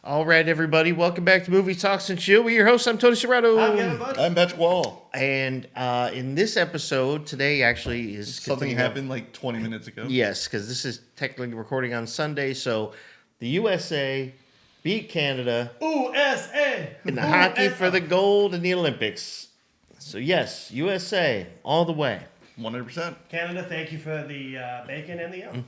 All right, everybody, welcome back to Movie Talks and Chill. We're your hosts. I'm Tony Serrato. I'm Kevin Bush. I'm Patrick Wall. And in this episode, today actually is Something continuing happened like 20 minutes ago. Yes, because this is technically recording on Sunday. So the USA beat Canada USA in the hockey for the gold in the Olympics. So yes, USA all the way. 100%. Canada, thank you for the bacon and the yum.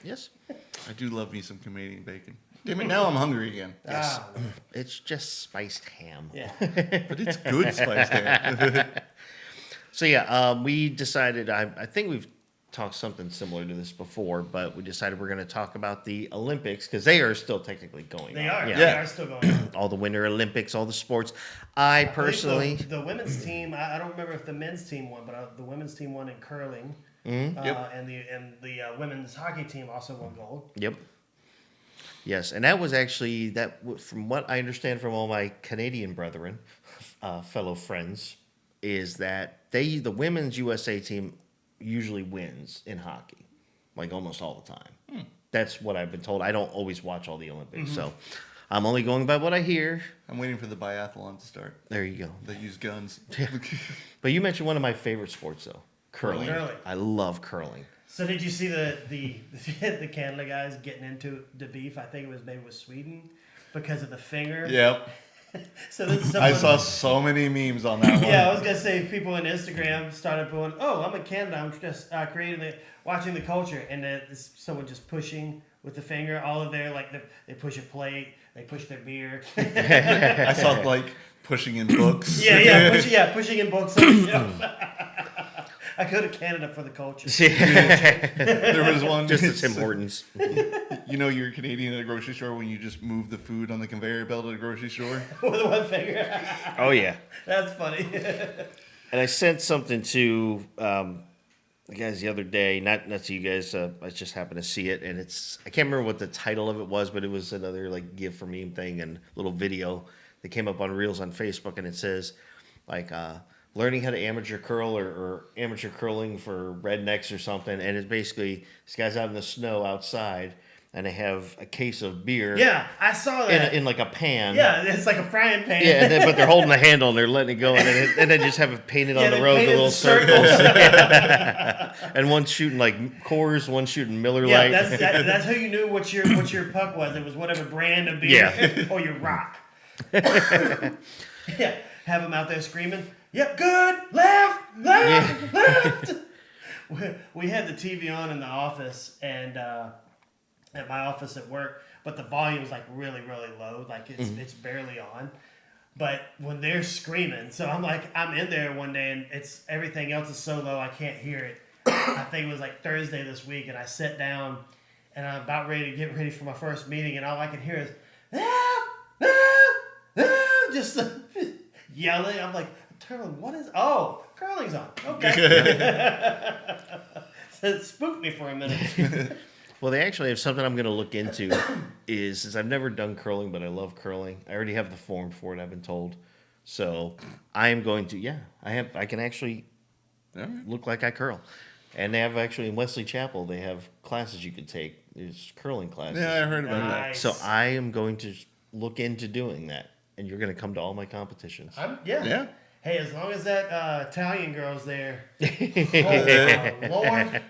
Yes, I do love me some Canadian bacon. Damn it, now I'm hungry again. yes. Ah, It's just spiced ham. yeah. But it's good spiced ham. So yeah, we decided. I think we've talked something similar to this before, but we decided we're going to talk about the Olympics because they are still technically going. They on. are. Yeah. They are still going on. All the Winter Olympics, all the sports. I believe personally, the women's team. I don't remember if the men's team won, but the women's team won in curling. Yep. And the women's hockey team also won gold. yep, yes, and that was actually from what I understand from all my Canadian brethren, fellow friends, is that the women's USA team usually wins in hockey, like almost all the time. That's what I've been told. I don't always watch all the Olympics, so I'm only going by what I hear. I'm waiting for the biathlon to start. There you go. They use guns. But you mentioned one of my favorite sports, though, curling. Curling. I love curling. So did you see the Canada guys getting into the beef? I think it was maybe with Sweden because of the finger. Yep. So this I saw so many memes on that one. Yeah, I was gonna say people on Instagram started going, "Oh, I'm in Canada. I'm just watching the culture," and then someone just pushing with the finger. All of their they push a plate, they push their beer. I saw like pushing in books. Pushing in books on the shelf. I go to Canada for the culture. There was one. Just the Tim Hortons. You know you're Canadian at a grocery store when you just move the food on the conveyor belt at a grocery store? With one finger. Oh, yeah. That's funny. And I sent something to the guys the other day, not to you guys. I just happened to see it, and I can't remember what the title of it was, but it was another like GIF or meme thing and little video that came up on Reels on Facebook, and it says learning how to amateur curl or amateur curling for rednecks or something, and it's basically this guy's out in the snow outside, and they have a case of beer. Yeah, I saw that. In like a pan. Yeah, it's like a frying pan. Yeah, but they're holding the handle and they're letting it go, and then just have it painted on Yeah, the they road, the painted little the circles. And one's shooting like Coors, one's shooting Miller Yeah, Lite. that's how you knew what your puck was. It was whatever brand of beer. Yeah. Or your rock. Yeah, have them out there screaming. Yep, good, left. We had the TV on in the office and at my office at work, but the volume's like really, really low. Like it's barely on. But when they're screaming, so I'm in there one day and everything else is so low I can't hear it. I think it was like Thursday this week, and I sat down and I'm about ready to get ready for my first meeting, and all I can hear is just yelling. I'm like, Turlin, what is? Oh, curling's on. Okay. So it spooked me for a minute. Well, they actually have something I'm going to look into. Is I've never done curling, but I love curling. I already have the form for it, I've been told. So I am going to. Yeah, I can actually look like I curl. And they have actually in Wesley Chapel, they have classes you could take. There's curling classes. Yeah, I heard about that. Nice. So I am going to look into doing that, and you're going to come to all my competitions. Yeah. Hey, as long as that Italian girl's there. Oh, Lord.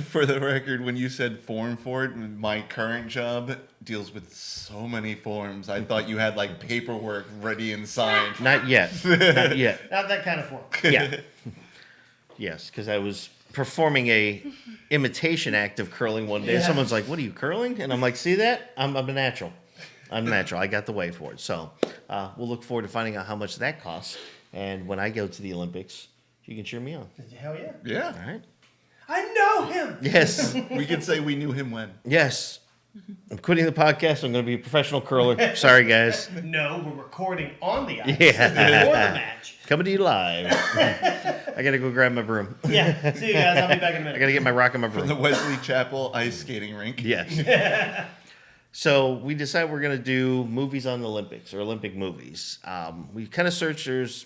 For the record, when you said form for it, my current job deals with so many forms. I thought you had like paperwork ready and signed. Not yet. Not yet. Not that kind of form. Yeah. Yes, because I was performing a imitation act of curling one day. Yeah. Someone's like, "What are you curling?" And I'm like, "See that? I'm a natural. I'm natural. I got the way for it." So we'll look forward to finding out how much that costs. And when I go to the Olympics, you can cheer me on. Hell yeah. Yeah. All right. I know him. Yes. We can say we knew him when. Yes. I'm quitting the podcast. I'm going to be a professional curler. Sorry, guys. No, we're recording on the ice. Yeah. Before the match. Coming to you live. I got to go grab my broom. Yeah. See you guys. I'll be back in a I minute. got to get my rock and my From the broom. Wesley Chapel ice skating rink. Yes. So we decided we're going to do movies on the Olympics or Olympic movies. We kind of searched. There's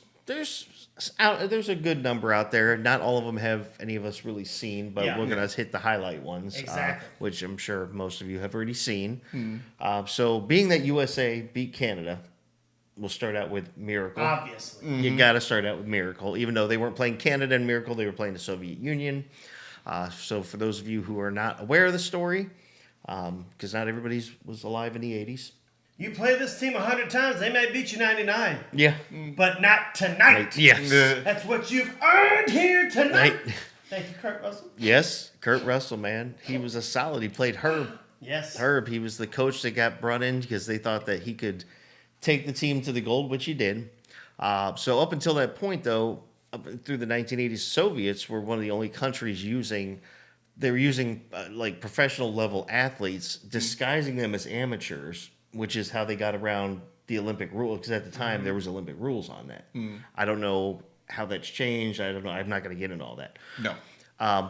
there's a good number out there. Not all of them have any of us really seen, but Yeah. we're gonna hit the highlight ones, Exactly. which I'm sure most of you have already seen. So, being that USA beat Canada, we'll start out with Miracle. Obviously. You got to start out with Miracle, even though they weren't playing Canada in Miracle, they were playing the Soviet Union. So, for those of you who are not aware of the story, because not everybody was alive in the 80s. You play this team 100 times, they may beat you 99. Yeah. But not tonight. Yes. That's what you've earned here tonight. Right. Thank you, Kurt Russell. Yes, Kurt Russell, man. He was a solid. He played Herb. Yes. Herb, he was the coach that got brought in because they thought that he could take the team to the gold, which he did. So up until that point, though, up through the 1980s, Soviets were one of the only countries using like professional level athletes, disguising them as amateurs, which is how they got around the Olympic rule. Because at the time there was Olympic rules on that. I don't know how that's changed. I don't know. I'm not going to get into all that. No.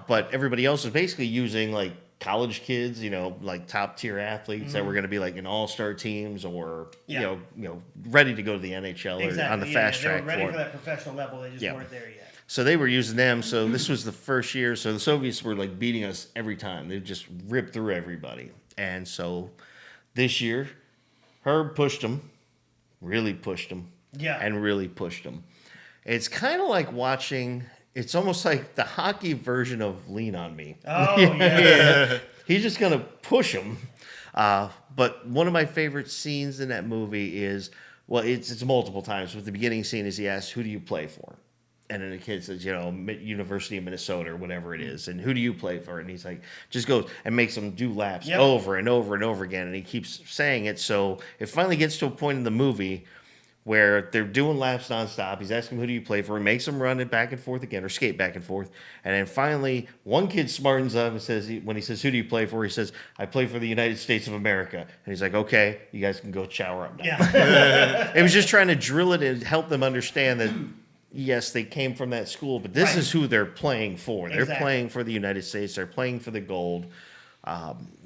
But everybody else was basically using like college kids, like top tier athletes that were going to be like in all-star teams or Yeah. ready to go to the NHL or on the fast They track were ready for for it. that professional level. They just Yeah. weren't there yet. So they were using them. So this was the first year. So the Soviets were like beating us every time. They just ripped through everybody. And so this year, Herb pushed them, really pushed them, Yeah. and really pushed them. It's kind of like watching. It's almost like the hockey version of Lean on Me. Oh, yeah. He's just gonna push him. But one of my favorite scenes in that movie is, well, it's multiple times. But the beginning scene is he asks, "Who do you play for?" And then the kid says, University of Minnesota or whatever it is. And who do you play for? And he's like, just goes and makes them do laps Yep. over and over and over again. And he keeps saying it. So it finally gets to a point in the movie where they're doing laps nonstop. He's asking, who do you play for? He makes them run it back and forth again or skate back and forth. And then finally, one kid smartens up and says, when he says, who do you play for? He says, I play for the United States of America. And he's like, okay, you guys can go shower up now. Yeah. It was just trying to drill it and help them understand that, yes, they came from that school, but this Right. is who they're playing for. They're Exactly. playing for the United States. They're playing for the gold.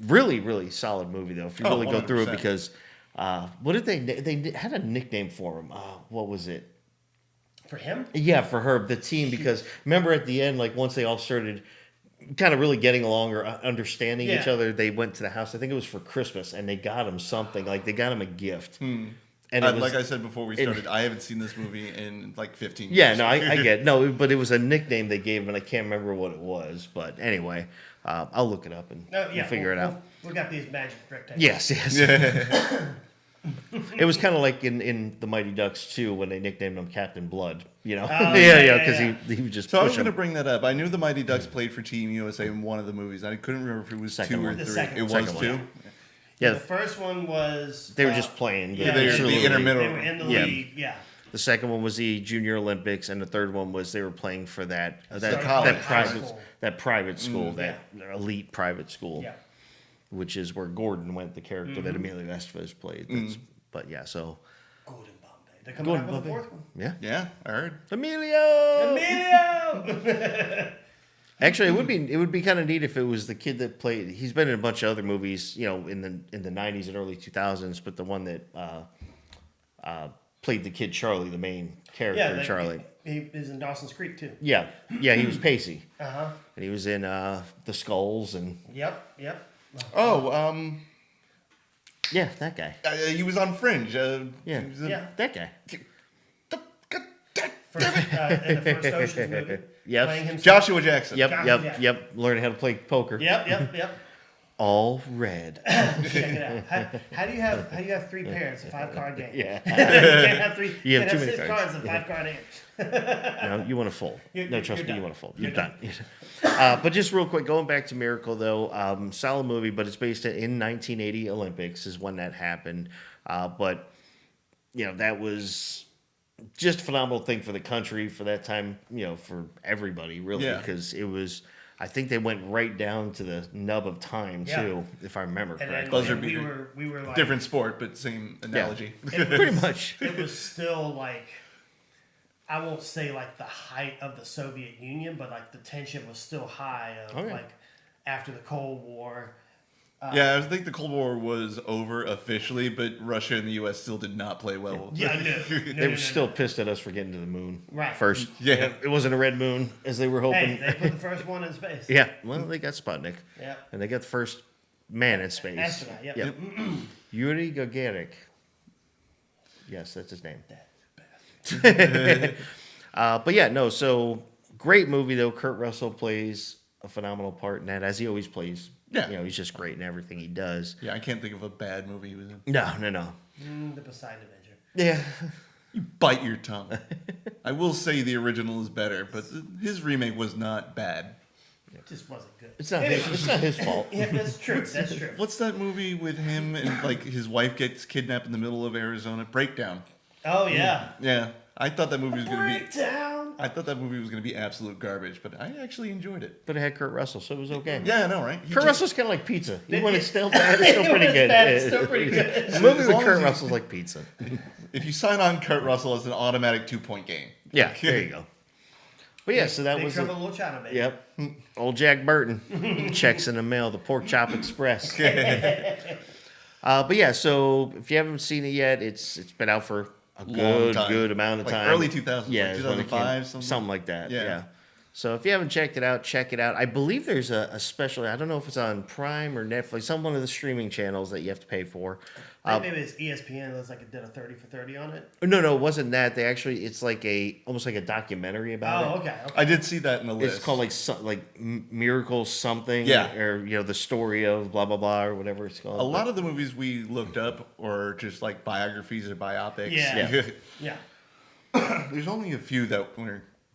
Really, really solid movie, though. If you Oh, really go through it, 100%. because what did they had a nickname for him. What was it? For him? Yeah, for Herb, the team, because remember at the end, like once they all started kind of really getting along or understanding each Yeah. other, they went to the house. I think it was for Christmas, and they got him something. Like they got him a gift. And it was, Like I said before we started, I haven't seen this movie in like 15 years. yeah, no, I get it. No, but it was a nickname they gave him, and I can't remember what it was. But anyway, I'll look it up and Oh, yeah. we'll figure it out. We got these magic rectangles. Yes, yes. It was kind of like in the Mighty Ducks too, when they nicknamed him Captain Blood. yeah, yeah, because yeah. he would just So I was push going to him. bring that up. I knew the Mighty Ducks played for Team USA in one of the movies. I couldn't remember if it was Second 2 or one. The 3. second It one. was Second 2. one. The Yeah, first one was. they were just playing. Yeah, they were Truly. the intermittent. They were in the Yeah. league. Yeah. The second one was the Junior Olympics, and the third one was they were playing for that college, high private school. that private school, that elite private school, Yeah. which is where Gordon went, the character that Emilio Estevez played. But yeah, so Golden Bombay. They're coming out with the fourth one. yeah, Yeah, I heard. Emilio. Emilio! Actually, it would be kind of neat if it was the kid that played. He's been in a bunch of other movies, in the 90s and early 2000s, but the one that played the kid Charlie, the main character Charlie. He is in Dawson's Creek, too. Yeah, he was Pacey, Uh huh. and he was in The Skulls, and Yep. Oh, yeah, that guy. he was on Fringe. Yeah, he was in- Yeah. that guy. In the first Ocean's movie. Yep. Playing himself. Joshua Jackson. Yep, Joshua yep, Jackson. yep. Learning how to play poker. Yep. All red. Check it out. How do you have 3 pairs? A 5-card game. Yeah. You can't have 3. You have can't too many 6 cards. cards and 5-card hands. No, you want to fold. You're No, trust me, done. you want to fold. You're You're done. But just real quick, going back to Miracle, though, solid movie, but it's based in 1980 Olympics is when that happened. But, that was just a phenomenal thing for the country for that time, for everybody, really, Yeah. because it was, I think they went right down to the nub of time, Yeah. too, if I remember And then correctly. Buzzer and we beater. were like Different sport, but same analogy. Pretty much. It was still like, I won't say like the height of the Soviet Union, but like the tension was still high of Oh, yeah. like after the Cold War, Yeah, I think the Cold War was over officially, but Russia and the U.S. still did not play well. Yeah, no. They were still pissed at us for getting to the moon Right. first. Yeah. It wasn't a red moon as they were hoping. Hey, they put the first one in space. Yeah, well, they got Sputnik. Yeah. And they got the first man in space. Astronaut, yep. Yep. Yuri Gagarin. Yes, that's his name. But yeah, no, so great movie, though. Kurt Russell plays a phenomenal part in that, as he always plays. Yeah. You know, he's just great in everything he does. Yeah, I can't think of a bad movie he was in. No. The Poseidon Avenger. Yeah. Bite your tongue. I will say the original is better, but his remake was not bad. It just wasn't good. It's not his fault. Yeah, that's true. That's true. What's that movie with him and like his wife gets kidnapped in the middle of Arizona? Breakdown. Oh, yeah. Yeah, I thought that movie was gonna be. Breakdown. I thought that movie was gonna be absolute garbage, but I actually enjoyed it. But it had Kurt Russell, so it was okay. Yeah, I know, right? Kurt Russell's kind of like pizza. Even when it's still bad, it's still When pretty it's good. bad, it's still pretty good. A movie As with long Kurt as you- Russell's like pizza. If you sign on Kurt Russell, it's an automatic 2-point game. Yeah, there you go. But yeah, so that Big was Trouble in Little China, baby. Yep. Old Jack Burton. Checks in the mail, the Pork Chop Express. But yeah, so if you haven't seen it yet, it's been out for a Long time. good amount of Like time. early 2000s, Yeah, like is when it 2005, came- something? like that. Yeah. Yeah. So if you haven't checked it out, check it out. I believe there's a special. I don't know if it's on Prime or Netflix, some one of the streaming channels that you have to pay for. Maybe it's ESPN. It looks like it did a 30 for 30 on it. No, it wasn't that. They actually, it's like almost like a documentary about it. Oh, okay. I did see that in the list. It's called like Miracle something. Yeah. Or the story of blah blah blah or whatever it's called. a lot of the movies we looked up are just like biographies or biopics. Yeah. Yeah. There's only a few that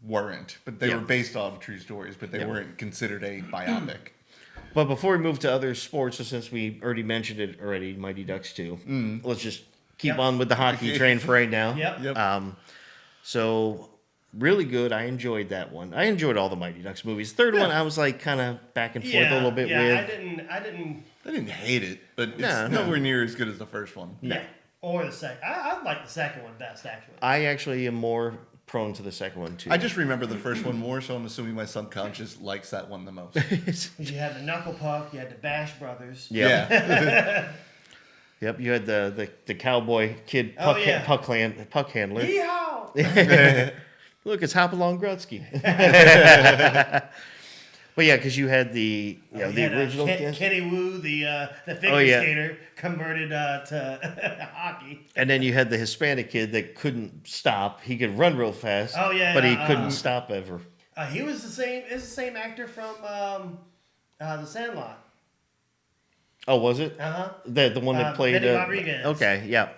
weren't, but they Yeah. were based off true stories, but they Yeah. weren't considered a biopic. But before we move to other sports, so since we already mentioned it already, Mighty Ducks 2, let's just keep Yep. on with the hockey train for right now. Yep. Yep. So really good. I enjoyed that one. I enjoyed all the Mighty Ducks movies. Third one, I was like kind of back and forth a little bit yeah, with. I didn't. I didn't hate it, but it's No. nowhere near as good as the first one. Yeah. Or the second. I like the second one best, actually. I actually am more prone to the second one too. I just remember the first one more, so I'm assuming my subconscious likes that one the most. You had the Knuckle Puck, you had the Bash Brothers. Yep. Yeah. Yep. You had the cowboy kid Oh, puck, yeah. puck handler. Yeehaw! Look, it's Hopalong Grutsky. But yeah, because you had the You the had, original. Kenny Wu, the figure Oh, yeah. skater, converted to hockey. And then you had the Hispanic kid that couldn't stop. He could run real fast. Oh, yeah, but he couldn't stop ever. He was the same. Is the same actor from The Sandlot. Oh, was it? Uh-huh. The one that played. Benny Rodriguez. Okay. Yeah.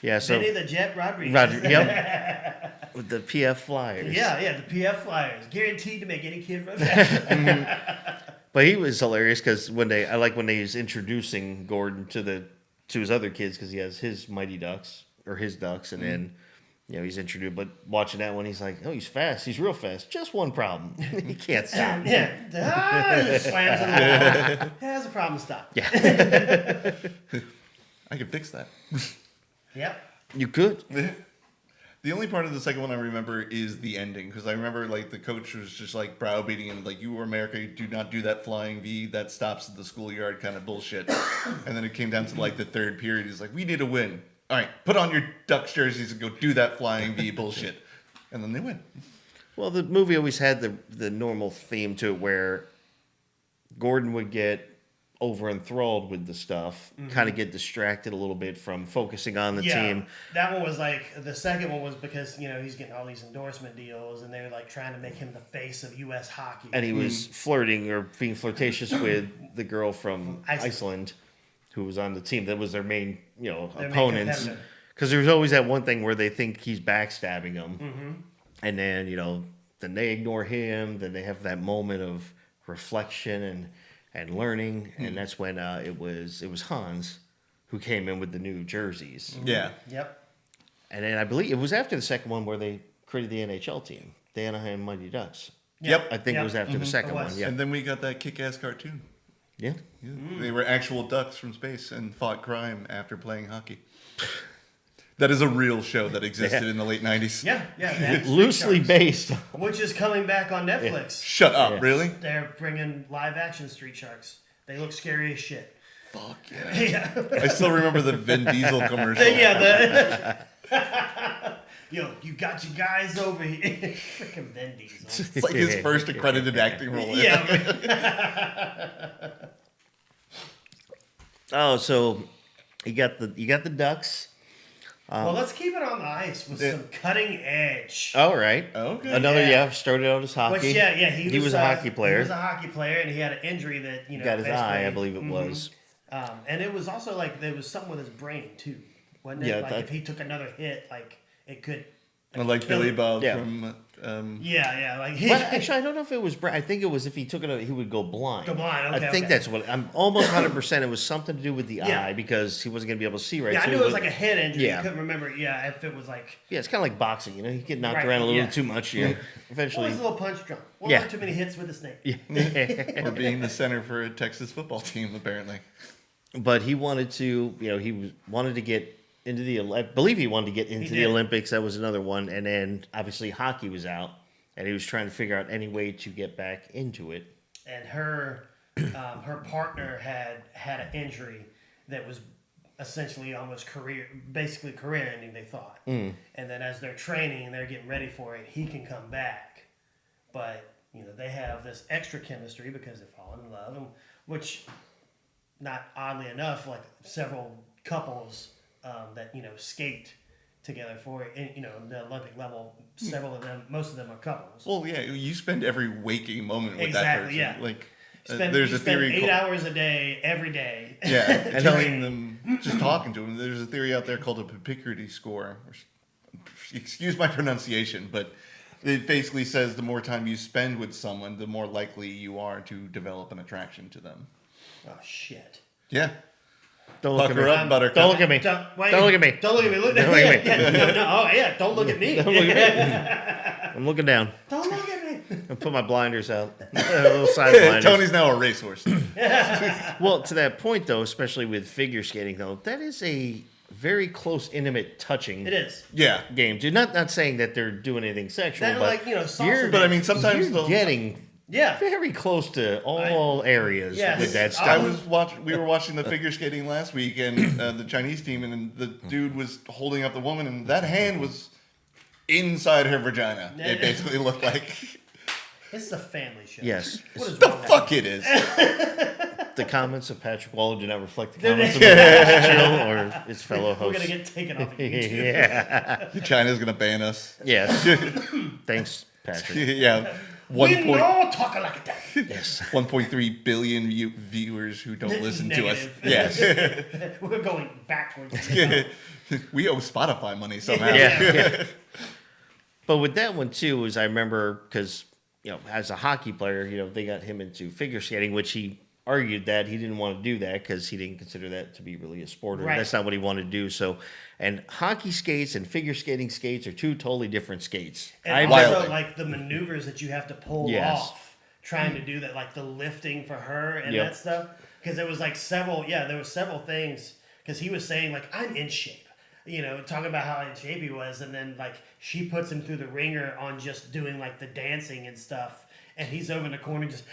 Yeah. So. Benny the Jet Rodriguez. Yep. With the PF Flyers. Yeah, the PF Flyers, guaranteed to make any kid run fast. But he was hilarious because when they was introducing Gordon to his other kids because he has his Mighty Ducks or his Ducks, and then he's introduced. But watching that one, he's like, oh, he's fast. He's real fast. Just one problem, he can't stop. Just slams in the wall. Has a problem. Stop. Yeah, I could fix that. Yep. you could. The only part of the second one I remember is the ending, because I remember like the coach was just like browbeating him, like, you America, do not do that flying V, that stops at the schoolyard kind of bullshit. And then it came down to like the third period. He's like, we need a win. All right, put on your Ducks jerseys and go do that flying V bullshit. And then they win. Well, the movie always had the normal theme to it where Gordon would get over enthralled with the stuff, kind of get distracted a little bit from focusing on the team. That one was like the second one was because he's getting all these endorsement deals, and they were like trying to make him the face of U.S. hockey. And he was flirting or being flirtatious with the girl from Iceland who was on the team. That was their main, opponents. competitor. Because there's always that one thing where they think he's backstabbing them. And then, then they ignore him. Then they have that moment of reflection and learning. And that's when it was Hans who came in with the new jerseys. Yeah. Yep. And then I believe it was after the second one where they created the NHL team, the Anaheim Mighty Ducks. Yep. I think it was after the second It one. was. Yeah. And then we got that kick-ass cartoon. Yeah. Yeah. They were actual ducks from space and fought crime after playing hockey. That is a real show that existed in the late 90s. Yeah. Street Loosely Sharks, based. which is coming back on Netflix. Shut up, Yeah. really? They're bringing live action Street Sharks. They look scary as shit. Fuck yeah. Yeah. I still remember the Vin Diesel commercial. Yeah, yo, you got your guys over here. Freaking Vin Diesel. It's like his first accredited acting role. Yeah. Oh, so you got the ducks. Well, let's keep it on the ice with some cutting edge. All right. Okay. Another Yeah. started out as hockey. Which, yeah, he was a hockey player. He was a hockey player, and he had an injury that Got his eye, I basically- believe it was. And it was also like there was something with his brain too, wasn't it? Yeah, Like that- if he took another hit, like it could. Like kill Billy him. Bob Yeah. from. Yeah, like But actually, I don't know if it was. I think it was if he took it, he would go blind. Go blind, okay, I think okay. that's what. I'm almost 100%. It was something to do with the Yeah. eye because he wasn't going to be able to see right. Yeah, I so knew he it was would- like a head injury. Yeah. I couldn't remember. Yeah, if it was like. Yeah, it's kind of like boxing. You know, you get knocked Right, around a little yeah. too much. Yeah, eventually. Always a little punch drunk. One Yeah. or too many hits with the snake. Or being the center for a Texas football team, apparently. But he wanted to, wanted to get into I believe he wanted to get into the did. Olympics. That was another one. And then obviously hockey was out, and he was trying to figure out any way to get back into it. And her partner had an injury that was essentially almost career ending. They thought, and then as they're training and they're getting ready for it, he can come back, but they have this extra chemistry because they've fallen in love, and which, not oddly enough, like several couples that skate together for the Olympic level, several of them, most of them are couples. Well, yeah, you spend every waking moment with that Exactly, person. yeah. Like, There's there's a theory. 8 hours a day, every day. Yeah, telling them, just talking to them. There's a theory out there called a Picardie score. Excuse my pronunciation, but it basically says the more time you spend with someone, the more likely you are to develop an attraction to them. Oh shit! Yeah. Don't look Pucker at me. up, Buttercup. Don't look at me. Don't Don't look at me. Don't look at me. Look, Don't look at me. Oh yeah, don't look at me. Don't look at me. I'm looking down. Don't look at me. I put my blinders out. A little side blinders. Tony's now a racehorse. Well, to that point though, especially with figure skating though, that is a very close, intimate, touching It is. Yeah. game. Dude, not saying that they're doing anything sexual, That, but like, salsa you're, But I mean, sometimes you're they'll. getting Yeah. very close to all areas Yes. with that I stuff. we were watching the figure skating last week, and the Chinese team, and the dude was holding up the woman, and that hand was inside her vagina. It basically looked like This is a family show. Yes. What is the wrong with fuck it is. The comments of Patrick Waller do not reflect the comments of Chill or his fellow that? We're hosts. gonna get taken off of YouTube. Yeah. China's gonna ban us. Yes. Thanks, Patrick. Yeah. We no talk like that. Yes. 1.3 billion viewers who don't listen to us. Negative. Yes. We're going backwards. We owe Spotify money somehow. Yeah. But with that one too, is I remember because as a hockey player, they got him into figure skating, which he argued that he didn't want to do that because he didn't consider that to be really a sport, or Right. that's not what he wanted to do. So, and hockey skates and figure skating skates are two totally different skates. And Wildly. also, like, the maneuvers that you have to pull Yes. off trying to do that, like the lifting for her and Yep. that stuff. Because there was like there were several things. Because he was saying, like, I'm in shape. Talking about how in shape he was. And then, like, she puts him through the ringer on just doing, like, the dancing and stuff. And he's over in the corner just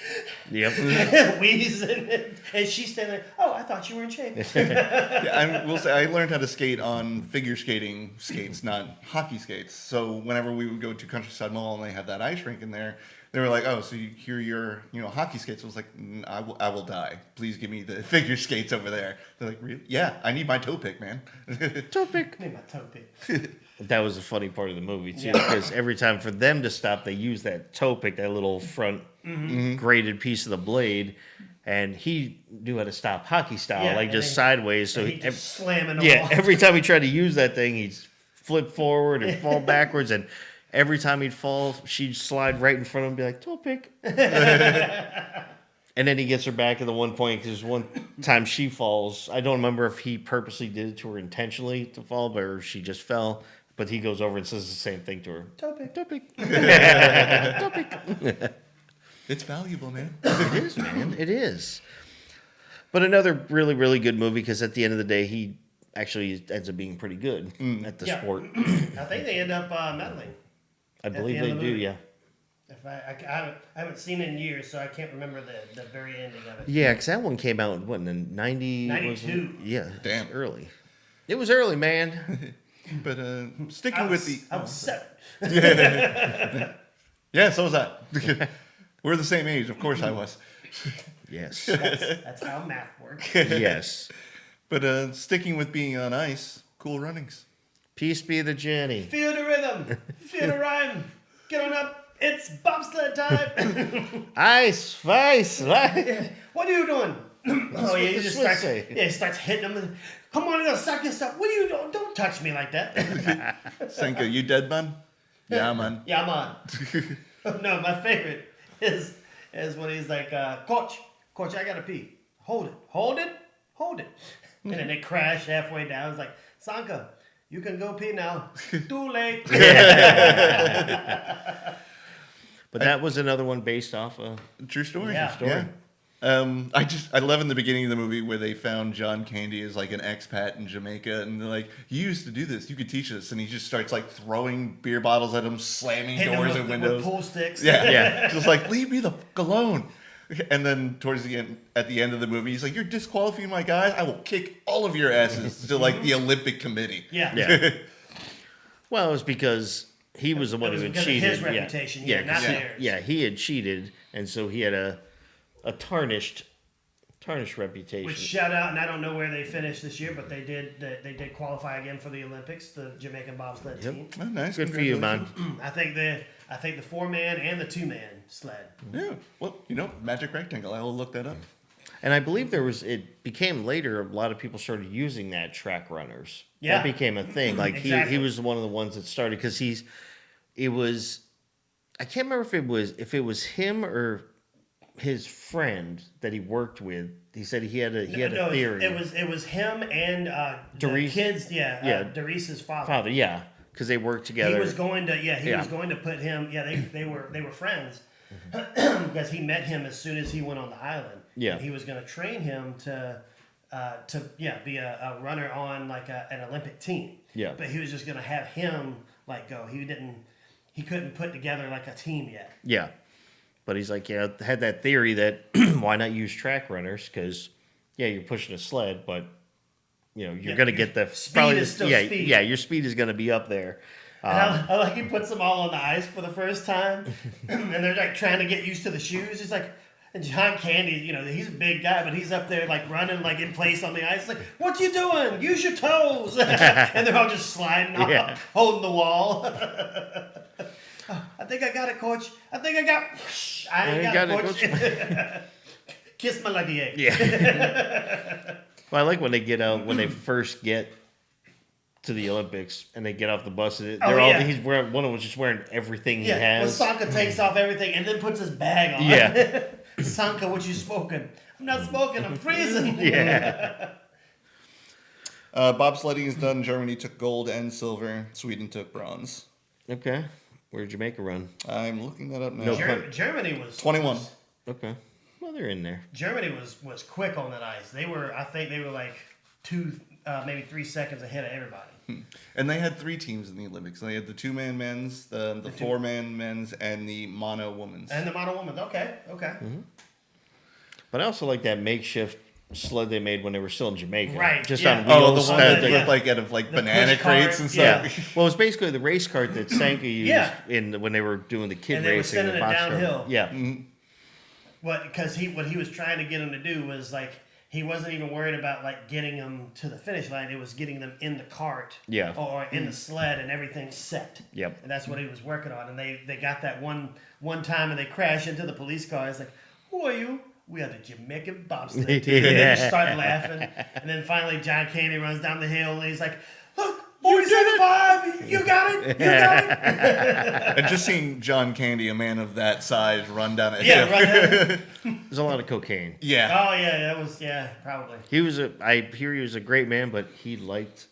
Yep. wheezing. And she's standing there, oh, I thought you were in shape. Yeah, I will say I learned how to skate on figure skating skates, not hockey skates. So whenever we would go to Countryside Mall and they have that ice rink in there, they were like, "Oh, so here your hockey skates?" I was like, I will die. Please give me the figure skates over there." They're like, "Really? Yeah, I need my toe pick, man." Toe pick. Need my toe pick. That was a funny part of the movie too, because every time for them to stop, they use that toe pick, that little front graded piece of the blade, and he knew how to stop hockey style, Yeah, like and just he- sideways. So He just slamming yeah, off. every time he tried to use that thing, he'd flip forward and fall backwards, and every time he'd fall, she'd slide right in front of him and be like, toe pick. And then he gets her back at the one point, because one time she falls. I don't remember if he purposely did it to her intentionally to fall, but or she just fell. But he goes over and says the same thing to her. Toe pick. Toe pick. Toe pick. It's valuable, man. It is, man. It is. But another really, really good movie, because at the end of the day, he actually ends up being pretty good at the Yeah. sport. I think they end up meddling. I believe end they of the do, movie. yeah. If I haven't seen it in years, so I can't remember the very ending of it. Yeah, because that one came out in, what, in the 90? 92. Yeah. Damn. It was early. It was early, man. But sticking with the I was 7. yeah, so was I. We're the same age, of course I was. Yes. That's how math works. Yes. But sticking with being on ice, Cool Runnings. Peace be the journey. Feel the rhythm. Feel the rhyme. Get on up. It's bobsled time. Ice, vice, life. What are you doing? Oh what yeah, the he just Swiss starts. say. Yeah, he starts hitting him. Come on, you suck yourself. What are you doing? Don't touch me like that. Senka, you dead, man? Yeah, man. Yeah, I'm on. No, my favorite is when he's like, Coach, I gotta pee. Hold it. And then they crash halfway down. It's like, Sanka, you can go pee now. Too late. But that was another one based off of. True story. Yeah. True story. I love in the beginning of the movie where they found John Candy as like an expat in Jamaica, and they're like, "You used to do this. You could teach us." And he just starts like throwing beer bottles at him, slamming Hitting him doors with, and windows. with pool sticks. Yeah, Yeah. just like leave me the fuck alone. And then towards the end, at the end of the movie, he's like, "You're disqualifying my guys. I will kick all of your asses to like the Olympic committee." Yeah. Yeah. Well, it was because he was the one was who had because of cheated. his reputation, yeah, not 'cause theirs. yeah, he had cheated, and so he had a tarnished reputation. Which shout out, and I don't know where they finished this year, but they did qualify again for the Olympics, the Jamaican bobsled Yep. team. Oh, nice. Good for you, man. I think the 4-man and the 2-man sled. Yeah. Well, Magic Rectangle. I will look that up. And I believe it became later, a lot of people started using that track runners. Yeah. That became a thing. Like Exactly. he was one of the ones that started because I can't remember if it was him or his friend that he worked with. He said he had a theory. It was him and the Derice? kids. Yeah. Derice's father. Father, yeah, because they worked together. He was going to Yeah. was going to put him. Yeah, they were friends because he met him as soon as he went on the island. Yeah. And he was going to train him to be a runner on like an Olympic team. Yeah. But he was just going to have him like go. He couldn't put together like a team yet. Yeah. But he's like, yeah, had that theory that why not use track runners? Because, yeah, you're pushing a sled, but, you're Yeah, going to your get the... speed is still speed. Yeah, your speed is going to be up there. And I like he puts them all on the ice for the first time, and they're like trying to get used to the shoes. He's like, and John Candy, he's a big guy, but he's up there like running like in place on the ice. Like, what you doing? Use your toes. And they're all just sliding off, Yeah. holding the wall. I think I got it, coach. I think I got. I ain't got it, coach. Kiss my lucky egg. Yeah. Well, I like when they get out, when they first get to the Olympics and they get off the bus. They're yeah. he's wearing, one of them was just wearing everything he Yeah, when has. Sanka takes off everything and then puts his bag on. Yeah. Sanka, what you smoking? I'm not smoking. I'm freezing. Yeah. Bobsledding is done. Germany took gold and silver. Sweden took bronze. Okay. Where'd Jamaica run? I'm looking that up now. No. Germany was 21. Okay. Well, they're in there. Germany was quick on that ice. I think they were like 2, maybe 3 seconds ahead of everybody. And they had 3 teams in the Olympics. They had the 2-man men's, the 4-man men's, and the mono women's. And the model woman. Okay. But I also like that makeshift sled they made when they were still in Jamaica. Right, Just yeah. on Oh, wheels. the one that yeah. looked like out of like The banana push crates cart, and Yeah. stuff. Well, it was basically the race cart that Sanka used Yeah. when they were doing the kid And they were racing. sending the it box car. downhill. Yeah. Because what he was trying to get them to do was like he wasn't even worried about like getting them to the finish line. It was getting them in the cart. Yeah. Or in the sled and everything set. Yep. And that's what he was working on. And they got that one time and they crash into the police car. It's like, who are you? We are the Jamaican bobsled team. And they just start laughing. And then finally John Candy runs down the hill and he's like, look, 47.5, you got it, you got it. And just seeing John Candy, a man of that size, run down a Yeah, hill. right. There's a lot of cocaine. Yeah. Oh yeah, that was probably. I hear he was a great man, but he liked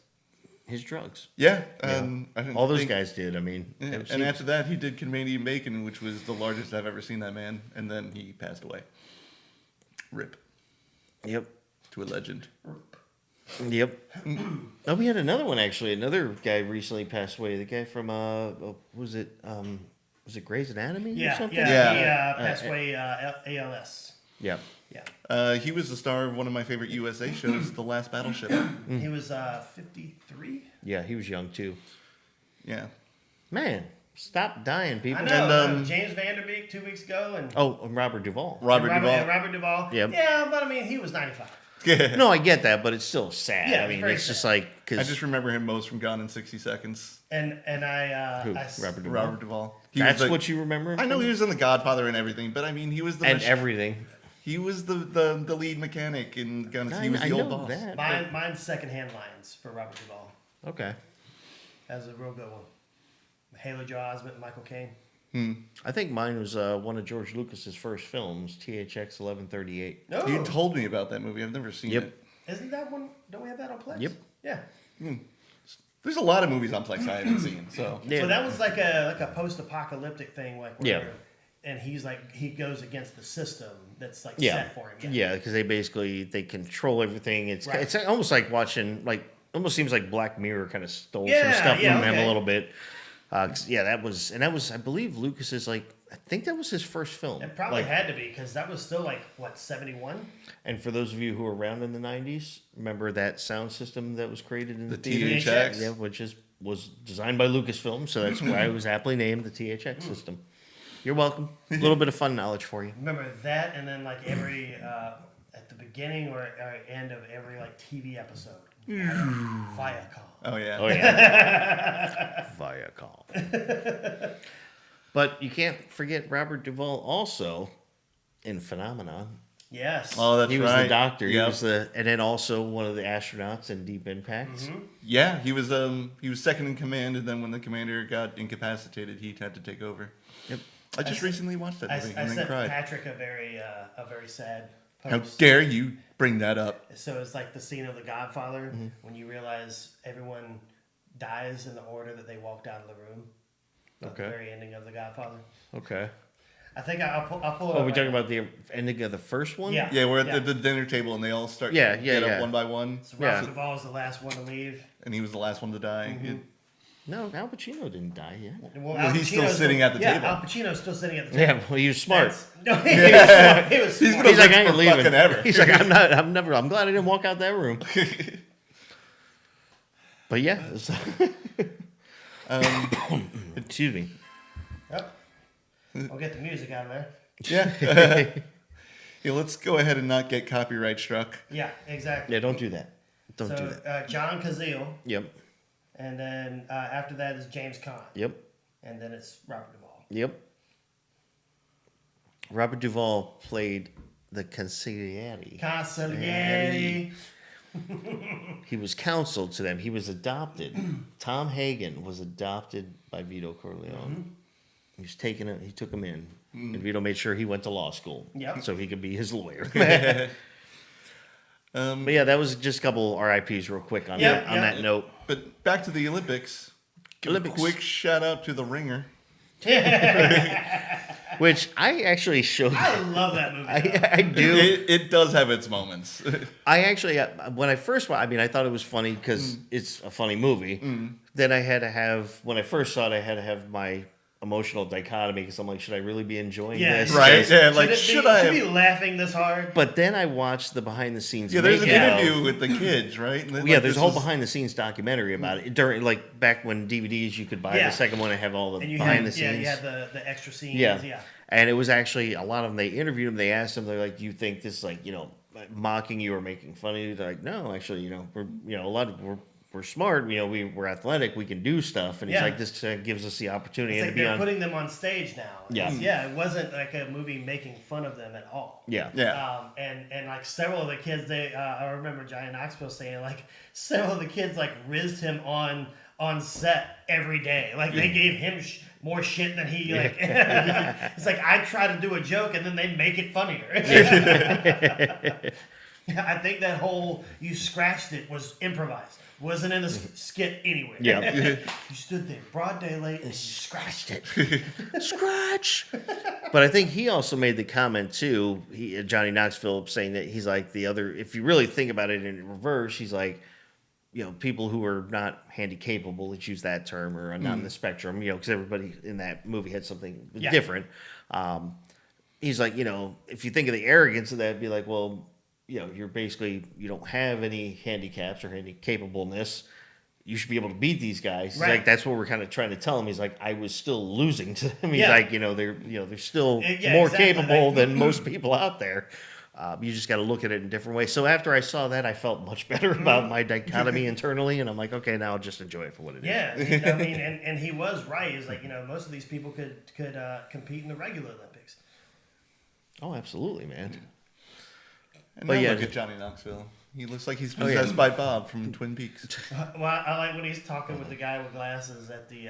his drugs. Yeah. Yeah. I didn't All those think- guys did. I mean, Yeah, it was- and after that, he did Canadian Bacon, which was the largest I've ever seen that man. And then he passed away. Rip yep. to a legend. Yep. Oh, we had another one actually. Another guy recently passed away. The guy from what was it? Was it Grey's Anatomy or Yeah, something? yeah. Yeah. He passed away ALS. Yeah. Yeah. He was the star of one of my favorite USA shows, The Last Battleship. He was 53. Yeah, he was young too. Yeah. Man, stop dying, I people. know. And, James Vanderbeek 2 weeks ago, and Oh, and Robert Duvall. Robert Duvall. Robert Duvall. Yep. Yeah, but I mean, he was 95. No, I get that, but it's still sad. Yeah, I mean, very it's just sad. like I because just remember him most from Gone in 60 Seconds. And Robert Duvall. Robert Duvall. He That's was the- what you remember. I know he was in The Godfather and everything, but I mean, he was the and everything. he was the lead mechanic in Gone. He was I the old know boss. that. Mine's secondhand lines for Robert Duvall. but- okay. That was a real good one. Haley Joel Osment and Michael Caine. I think mine was one of George Lucas's first films, THX 1138. No, You told me about that movie. I've never seen Yep. it. isn't that one? Don't we have that on Plex? Yep. Yeah. There's a lot of movies on Plex I haven't seen. So Yeah. So that was like a post-apocalyptic thing, like where, Yeah. and he's like he goes against the system that's like Yeah. set for him. Yeah, because they control everything. It's Right. it's almost like watching almost seems like Black Mirror kind of stole Yeah, some stuff yeah, from him okay. a little bit. 'Cause, yeah, that was I believe Lucas's I think that was his first film. It probably Like, had to be because that was still like what 71. And for those of you who were around in the '90s, remember that sound system that was created in the theaters? THX. Yeah, which was designed by Lucasfilm, so that's why it was aptly named the THX system. You're welcome. A little bit of fun knowledge for you. Remember that, and then like every at the beginning or end of every like TV episode, Viacom. Oh yeah. Oh yeah, Viacom. But you can't forget Robert Duvall also in Phenomenon. Yes. Oh, that's He was right. the doctor. Yep. He was and then also one of the astronauts in Deep Impact. Yeah, he was second in command, and then when the commander got incapacitated, he had to take over. Yep. I just recently watched that I movie and then sent cried. Patrick a very sad How post. dare you bring that up? So it's like the scene of The Godfather Mm-hmm. when you realize everyone dies in the order that they walked out of the room. At Okay. the very ending of The Godfather. Okay. I think I'll pull it Oh, up we're right talking now. about the ending of the first one? Yeah. Yeah, we're at Yeah. the dinner table and they all start Yeah, to yeah, get yeah. up one by one, So Robert Yeah. Duvall was the last one to leave. and he was the last one to die. Mm-hmm. No, Al Pacino didn't die yet. Well, Well, Al he's still Pacino's sitting at the table. Al Pacino's still sitting at the table. Yeah, well, he was smart. No, he was smart. He was He's smart. gonna He's like, live I ain't for leaving. fucking ever. He's like, I'm glad I didn't walk out that room. But yeah, excuse me. Yep. I'll get the music out of there. Yeah. Yeah, let's go ahead and not get copyright struck. Yeah, exactly. Yeah, don't do that. Don't do So that. John Cazale, Yep, and then after that is James Caan, yep, and then it's Robert Duvall. yep. Robert Duvall played the consigliere. Consigliere. He was counseled to them. He was adopted. Tom Hagen was adopted by Vito Corleone. He was taking him. He took him in, and Vito made sure he went to law school, Yep. so he could be his lawyer. But yeah, that was just a couple RIPS real quick on Yep, on yep. that note. But back to the Olympics. Give Olympics. A quick shout out to the Ringer. Which I actually showed. I love that movie. I do. It does have its moments. I actually, when I first watched, I mean, I thought it was funny because it's a funny movie. Then I had to have, when I first saw it, I had to have my emotional dichotomy because I'm like, should I really be enjoying Yeah, this? Right? Yeah, like, it be, should I should be have- laughing this hard? But then I watched the behind the scenes. Yeah, there's an making of- interview with the kids, right? And then, Yeah, like, there's this a whole was- behind the scenes documentary about it during, like, back when DVDs you could buy Yeah. the second one and have all the And you behind had, the yeah, scenes. you had the extra scenes. Yeah. Yeah. And it was actually a lot of them. They interviewed him. They asked him, they're like, "Do you think this, is like, like, mocking you or making fun of you?" They're like, "No, actually, we're, a lot of we're smart. We're athletic. We can do stuff." And he's Yeah. like, "This gives us the opportunity It's to like be they're on." putting them on stage now. Yeah. Yeah, it wasn't like a movie making fun of them at all. Yeah. Yeah. And like several of the kids, I remember Johnny Knoxville saying like several of the kids like rizzed him on set every day. Like they gave him more shit than he like. It's like I try to do a joke and then they make it funnier. I think that whole "you scratched it" was improvised. Wasn't in the skit anywhere. Yeah. You stood there broad daylight and you scratched it. Scratch. But I think he also made the comment too. Johnny Knoxville saying that he's like the other. If you really think about it in reverse, he's like, people who are not handy capable, let's use that term, or not in the spectrum, because everybody in that movie had something different. He's like, if you think of the arrogance of that, it'd be like, well, you're basically, you don't have any handicaps or handy capableness. You should be able to beat these guys. He's like, that's what we're kind of trying to tell him. He's like, I was still losing to them. He's like, they're still more capable than most people out there. You just got to look at it in different ways. So after I saw that, I felt much better about my dichotomy internally, and I'm like, okay, now I'll just enjoy it for what it is. Yeah, I mean, and he was right. He's like, most of these people could compete in the regular Olympics. Oh, absolutely, man. And now look at Johnny Knoxville. He looks like he's possessed by Bob from Twin Peaks. Well, I like when he's talking with the guy with glasses at the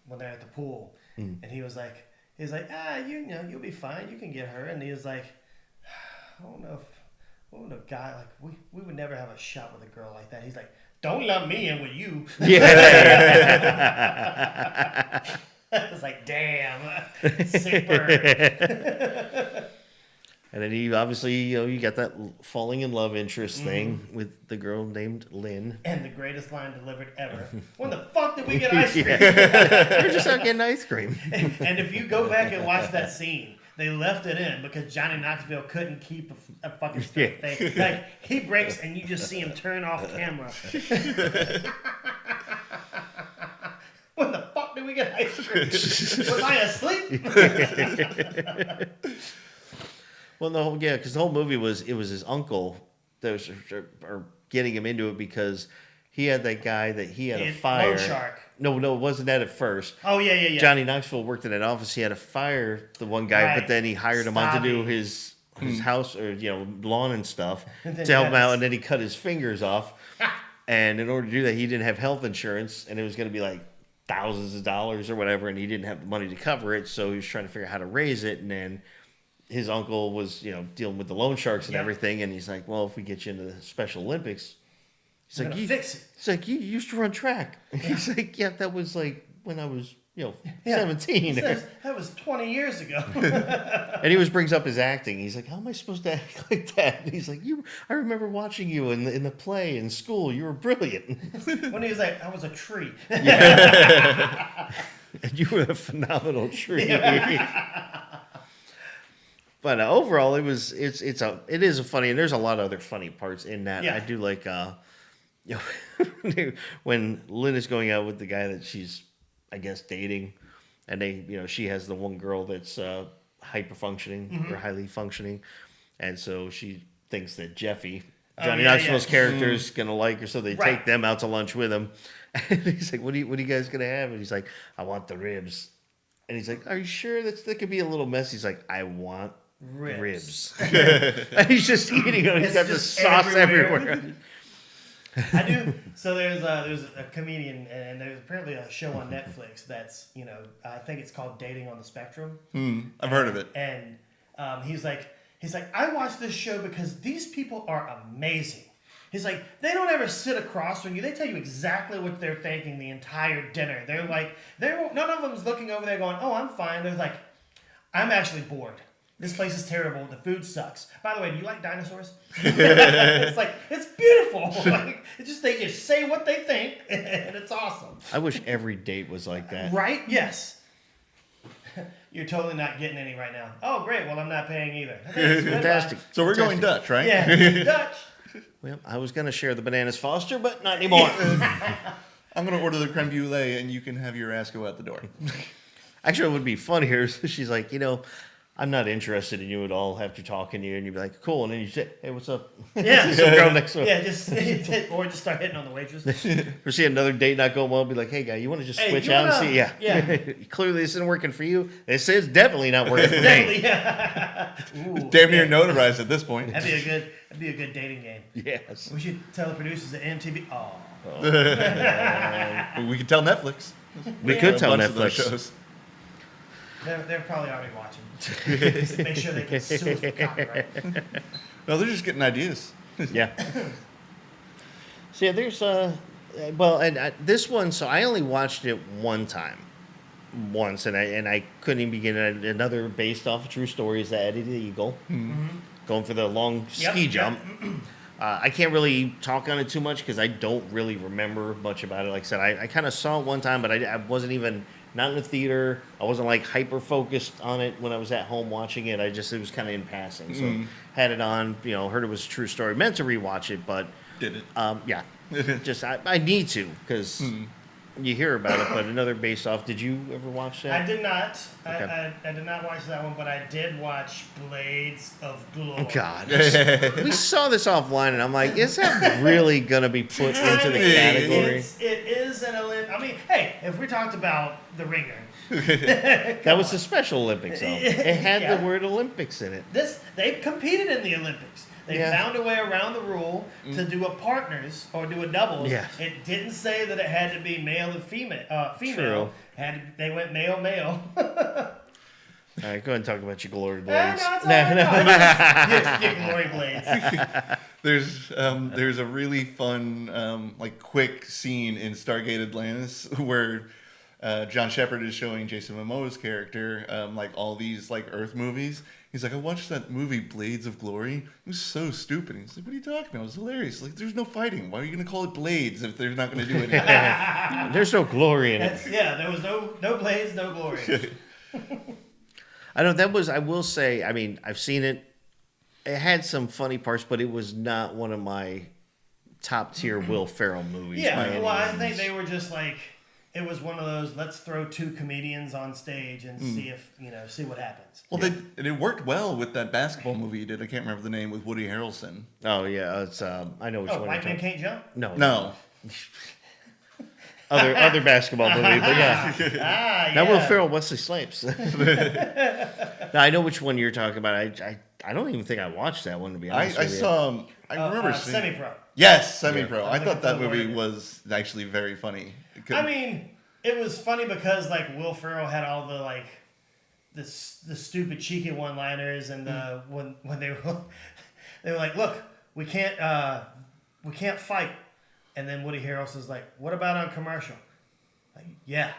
when they're at the pool, and he's like, you'll be fine. You can get her. And he was like, I don't know if a guy like we would never have a shot with a girl like that. He's like, don't lump me in with you. Yeah. It's like, damn, sick bird. And then he obviously, you got that falling in love interest thing with the girl named Lynn. And the greatest line delivered ever. When the fuck did we get ice cream? We're just out getting ice cream. And if you go back and watch that scene, they left it in because Johnny Knoxville couldn't keep a fucking straight face. Like, he breaks and you just see him turn off camera. When the fuck did we get ice cream? Was I asleep? Well, because the whole movie was his uncle that was or getting him into it because he had that guy that he had a fire. Loan Shark. No, it wasn't that at first. Oh, yeah. Johnny Knoxville worked in that office. He had to fire the one guy, but then he hired him on to do his house or lawn and stuff to help him out, and then he cut his fingers off. And in order to do that, he didn't have health insurance, and it was going to be like thousands of dollars or whatever, and he didn't have the money to cover it, so he was trying to figure out how to raise it, and then his uncle was, dealing with the loan sharks and everything, and he's like, well, if we get you into the Special Olympics, he's like, fix it. He's like, you used to run track. He's like, yeah, that was like when I was, 17. He says, that was 20 years ago. And he always brings up his acting. He's like, how am I supposed to act like that? And he's like, I remember watching you in the play in school. You were brilliant. When he was like, I was a tree. And you were a phenomenal tree. But overall, it is a funny, and there's a lot of other funny parts in that. I do like, when Lynn is going out with the guy that she's, I guess, dating, and she has the one girl that's hyper functioning or highly functioning, and so she thinks that Jeffy, Johnny Knoxville's character, is gonna like her, so they take them out to lunch with him. And he's like, "What are you guys gonna have?" And he's like, "I want the ribs." And he's like, "Are you sure that could be a little messy?" He's like, "I want ribs." And he's just eating them. He's got the sauce everywhere. I do. So there's a comedian, and there's apparently a show on Netflix that's, I think it's called Dating on the Spectrum. I've heard of it. And he's like, I watch this show because these people are amazing. He's like, they don't ever sit across from you. They tell you exactly what they're thinking the entire dinner. They're like, none of them's looking over there going, oh, I'm fine. They're like, I'm actually bored. This place is terrible. The food sucks. By the way, do you like dinosaurs? It's like, it's beautiful. Like, they just say what they think, and it's awesome. I wish every date was like that. Right? Yes. You're totally not getting any right now. Oh, great. Well, I'm not paying either. Fantastic. So we're going Dutch, right? Yeah, Dutch. Well, I was going to share the bananas Foster, but not anymore. I'm going to order the creme brulee, and you can have your ass go out the door. Actually, what would be funnier is she's like, I'm not interested in you at all after talking to you. And you'd be like, cool. And then you say, hey, what's up? Yeah. Some girl next door. Yeah, or just start hitting on the waitress. Or see another date not going well, be like, hey, guy, you want to just switch out and see? Yeah. Clearly, this isn't working for you. This is definitely not working for me. Ooh, damn near notarized at this point. That'd be a good dating game. Yes. We should tell the producers at MTV. Oh. We could tell Netflix. We could tell a bunch of those Netflix. shows. They're probably already watching. Just to make sure they can sue us for copyright. No, they're just getting ideas. Yeah. So yeah, there's this one. So I only watched it once, and I couldn't even begin. Another based off of true stories, that Eddie the Eagle, going for the long ski jump. I can't really talk on it too much because I don't really remember much about it. Like I said, I kind of saw it one time, but I wasn't even not in the theater. I wasn't like hyper focused on it when I was at home watching it. It was kind of in passing. So had it on, heard it was a true story. Meant to rewatch it, but Did it? yeah, just I need to because you hear about it. But another based off. Did you ever watch that? I did not. Okay. I did not watch that one, but I did watch Blades of Glory. Oh, God. We saw this offline, and I'm like, is that really going to be put into the category? It is an Olympic. I mean, hey, if we talked about The Ringer, That was the Special Olympics, though. It had Yeah. the word Olympics in it. they competed in the Olympics. They Yeah. found a way around the rule to do a partners or do a doubles. Yeah. It didn't say that it had to be male and female. True. They went male. All right, go ahead and talk about your glory No, blades. it's all right. Your glory blades. There's a really fun quick scene in Stargate Atlantis where John Shepard is showing Jason Momoa's character all these Earth movies. He's like, I watched that movie Blades of Glory. It was so stupid. He's like, what are you talking about? It was hilarious. Like, there's no fighting. Why are you going to call it Blades if they're not going to do anything? There's no glory in it. There was no blades, no glory. I know that was, I will say, I mean, I've seen it. It had some funny parts, but it was not one of my top tier Will Ferrell movies. by Yeah, any well, I means. think they were just like, it was one of those, let's throw two comedians on stage and see what happens. Well, it worked well with that basketball movie you did. I can't remember the name, with Woody Harrelson. Oh, yeah. It's, I know which Oh, one White you're Man talking. Can't Jump? No. Other basketball movie, but yeah. Yeah. Not Will Ferrell, Wesley Snipes. No, I know which one you're talking about. I don't even think I watched that one, to be honest I with you. saw. I remember seeing. Semi-Pro. Yes, Semi-Pro. Yeah. I thought that I'm looking movie for the was actually very funny. I mean, it was funny because Will Ferrell had all the the stupid cheeky one-liners and when they were like, look, we can't fight, and then Woody Harrelson's like, what about on commercial? Like, yeah,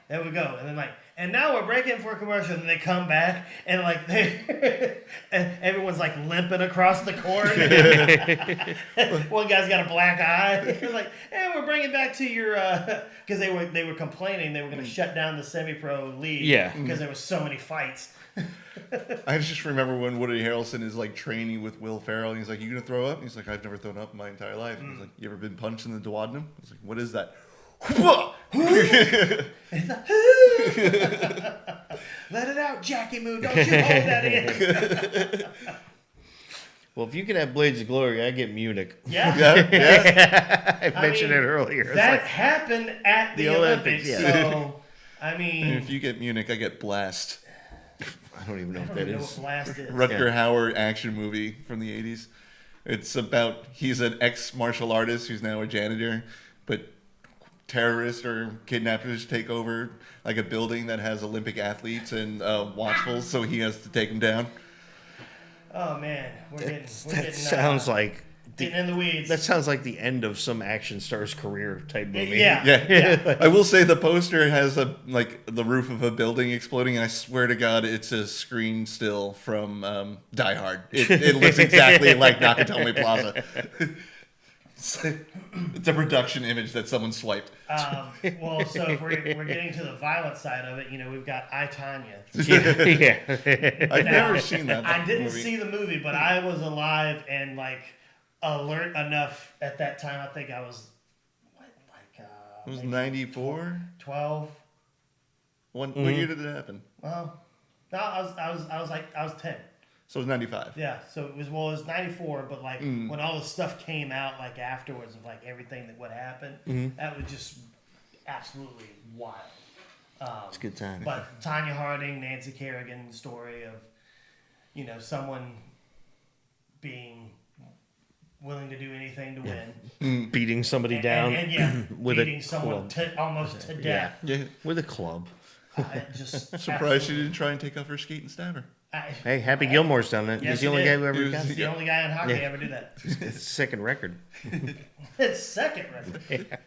there we go, and then and now we're breaking for a commercial, and then they come back and and everyone's limping across the court. One guy's got a black eye. He's like, "Hey, we're bringing back to your," because they were complaining they were going to shut down the semi-pro league. Yeah. because there was so many fights. I just remember when Woody Harrelson is training with Will Ferrell, and he's like, "You gonna throw up?" And he's like, "I've never thrown up in my entire life." And he's like, "You ever been punched in the duodenum?" I was like, "What is that?" Let it out, Jackie Moo! Don't you hold that in. Well, if you can have Blades of Glory, I get Munich. Yeah. Yeah. I mentioned it earlier. It's That happened at the Olympics. yeah. So, I mean, If you get Munich, I get Blast. I don't even know I what don't that even know is. what Blast is. Rutger Hauer action movie from the 80s. It's about, he's an ex-martial artist who's now a janitor, but terrorists or kidnappers take over a building that has Olympic athletes and watchfuls, so he has to take them down. Oh man, we're getting Sounds like getting in the weeds. that sounds like the end of some action star's career type movie. Yeah. Yeah. I will say the poster has the roof of a building exploding, and I swear to God, it's a screen still from Die Hard. It looks exactly like Nakatomi Plaza. It's a production image that someone swiped. Well, so if we're getting to the violent side of it, we've got I, Tonya. yeah. I've never seen that. I didn't movie. see the movie, but I was alive and alert enough at that time. I think I was It was 94. 12. What year did it happen? Well, no, I was 10. So it was 95. Yeah, so it was 94, but when all the stuff came out afterwards of everything that would happen, that was just absolutely wild. It's a good time. But Tanya Harding, Nancy Kerrigan story of, someone being willing to do anything to win. Beating somebody down And yeah, with beating a someone club. almost to Yeah. death. Yeah. With a club. Just Surprised she didn't try and take off her skate and stab her. Hey, Happy Gilmore's done it. Yes, He's the he only did. guy who ever He was- got He's the only guy in hockey Yeah. to ever do that. It's second record. It's second record.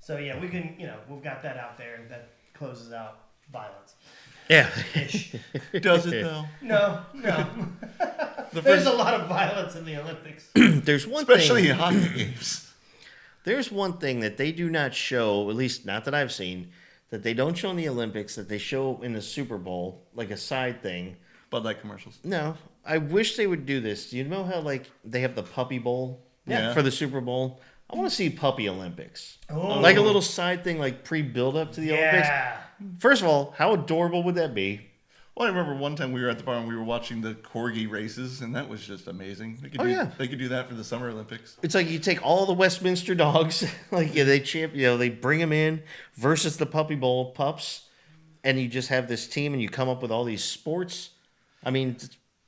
So yeah, we can, we've got that out there that closes out violence. Yeah. Ish. Does it though? No. The There's first, a lot of violence in the Olympics. There's one especially thing. in hockey games. There's one thing that they do not show, at least not that I've seen, that they don't show in the Olympics that they show in the Super Bowl, like a side thing. Bud Light commercials. No, I wish they would do this. Do you know how like they have the Puppy Bowl Yeah. for the Super Bowl? I want to see Puppy Olympics, Oh. like a little side thing, like pre-build up to the Olympics. Yeah. First of all, how adorable would that be? Well, I remember one time we were at the bar and we were watching the corgi races, and that was just amazing. They could Oh, do, yeah. they could do that for the Summer Olympics. It's like you take all the Westminster dogs, like yeah, they bring them in versus the Puppy Bowl pups, and you just have this team, and you come up with all these sports. I mean,